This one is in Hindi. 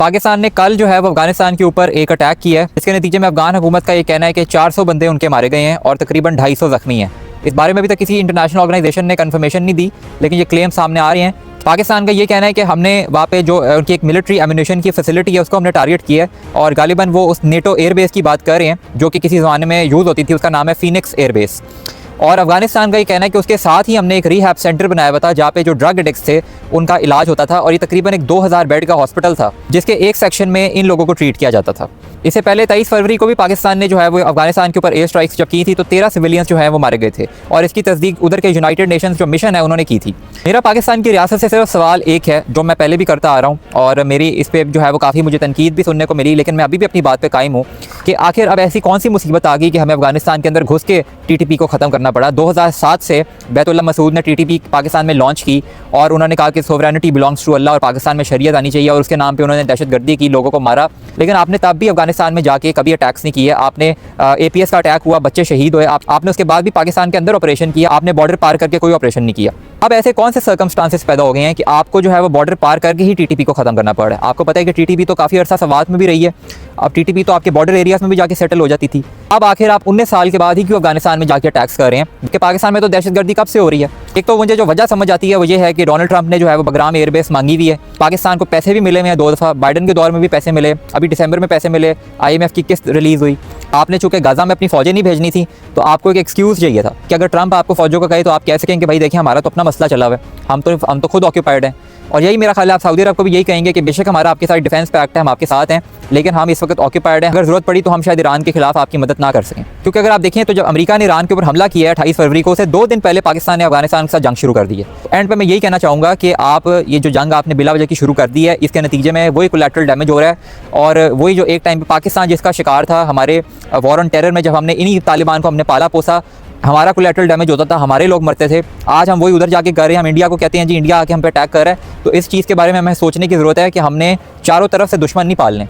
पाकिस्तान ने कल जो है वो अफगानिस्तान के ऊपर एक अटैक किया है। इसके नतीजे में अफगान हुकूमत का ये कहना है कि 400 बंदे उनके मारे गए हैं और तकरीबन 250 जख्मी हैं। इस बारे में अभी तक किसी इंटरनेशनल ऑर्गेनाइजेशन ने कन्फर्मेशन नहीं दी, लेकिन ये क्लेम सामने आ रहे हैं। पाकिस्तान का ये कहना है कि हमने वहाँ पे जो उनकी एक मिलिट्री एम्यूनेशन की फैसिलिटी है उसको हमने टारगेट किया है और गालिबन वो उस नेटो एयरबेस की बात कर रहे हैं जो कि किसी ज़माने में यूज़ होती थी, उसका नाम है फीनिक्स एयरबेस। और अफगानिस्तान का ये कहना है कि उसके साथ ही हमने एक रिहैब सेंटर बनाया हुआ था जहाँ पे जो ड्रग एडिक्ट्स थे उनका इलाज होता था और ये तकरीबन एक 2000 बेड का हॉस्पिटल था जिसके एक सेक्शन में इन लोगों को ट्रीट किया जाता था। इससे पहले 23 फरवरी को भी पाकिस्तान ने जो है वो अफगानिस्तान के ऊपर एयर स्ट्राइक्स जब की थी तो 13 सिविलियंस जो है वो मारे गए थे और इसकी तस्दीक उधर के यूनाइटेड नेशंस जो मिशन है उन्होंने की थी। मेरा पाकिस्तान की रियासत से सिर्फ सवाल एक है जो मैं पहले भी करता आ रहा हूँ और मेरी इस पर जो है वो काफ़ी मुझे तनकीद भी सुनने को मिली, लेकिन मैं अभी भी अपनी बात पर कायम हूँ कि आखिर अब ऐसी कौन सी मुसीबत आ गई कि हमें अफगानिस्तान के अंदर घुस के TTP को ख़त्म करना पड़ा। 2007 से बैतुल्लाह मसूद ने TTP पाकिस्तान में लॉन्च की और उन्होंने कहा कि सोवरेनिटी बिलोंग्स टू अल्लाह और पाकिस्तान में शरीयत आनी चाहिए और उसके नाम पे उन्होंने दहशतगर्दी की, लोगों को मारा। लेकिन आपने तब भी अफगानिस्तान में जाके कभी अटैक्स नहीं किए। आपने APS का अटैक हुआ, बच्चे शहीद हुए, आपने उसके बाद भी पाकिस्तान के अंदर ऑपरेशन किया, आपने बॉर्डर पार करके कोई ऑपरेशन नहीं किया। अब ऐसे कौन से सर्कमस्टांसेस पैदा हो गए हैं कि आपको जो है वो बॉर्डर पार करके ही TTP को ख़त्म करना पड़ रहा है। आपको पता है कि TTP तो काफ़ी अर्सा सवात में भी रही है, अब TTP तो आपके बॉर्डर एरियाज़ में भी जाके सेटल हो जाती थी। अब आखिर आप 19 साल के बाद ही क्यों अफगानिस्तान में जाके अटैक्स कर रहे हैं कि पाकिस्तान में तो दहशतगर्दी कब से हो रही है। एक तो मुझे जो वजह समझ आती है वो ये है कि डोनाल्ड ट्रंप ने जो है वो बगराम एयरबेस मांगी हुई है, पाकिस्तान को पैसे भी मिले हुए हैं 2 दफ़ा, बाइडन के दौर में भी पैसे मिले, अभी दिसंबर में पैसे मिले, IMF की किस्त रिलीज़ हुई। आपने चूँकि गाज़ा में अपनी फ़ौजें नहीं भेजनी थी तो आपको एक एक्सक्यूज़ चाहिए था कि अगर ट्रंप आपको फ़ौजों को कहे तो आप कह सकें कि भाई देखिए हमारा तो अपना मसला चला हुआ है, हम तो खुद ऑक्यूपाइड हैं। और यही मेरा ख्याल है आप सऊदी अरब को भी यही कहेंगे कि बेशक हमारा आपके साथ डिफेंस पैक्ट है, हम आपके साथ हैं, लेकिन हम इस वक्त ऑक्यूपाइड हैं, अगर ज़रूरत पड़ी तो हम शायद ईरान के खिलाफ आपकी मदद ना कर सकें। क्योंकि अगर आप देखें तो जब अमेरिका ने ईरान के ऊपर हमला किया है 28 फरवरी को, उसे 2 दिन पहले पाकिस्तान ने अफगानिस्तान के साथ जंग शुरू कर दी है। एंड पे मैं यही कहना चाहूँगा कि आप ये जो जंग आपने बिला वजह की शुरू कर दी है, इसके नतीजे में वही कोलैटरल डैमेज हो रहा है और वही जो एक टाइम पर पाकिस्तान जिसका शिकार था हमारे वॉर ऑन टेरर में, जब हमने इन्हीं तालिबान को हमने पाला पोसा, हमारा कोलैटरल डैमेज होता था, हमारे लोग मरते थे। आज हम वही उधर जाके कर रहे हैं, हम इंडिया को कहते हैं जी इंडिया आके हम पे अटैक कर रहा है। तो इस चीज़ के बारे में हमें सोचने की ज़रूरत है कि हमने चारों तरफ से दुश्मन नहीं पालने।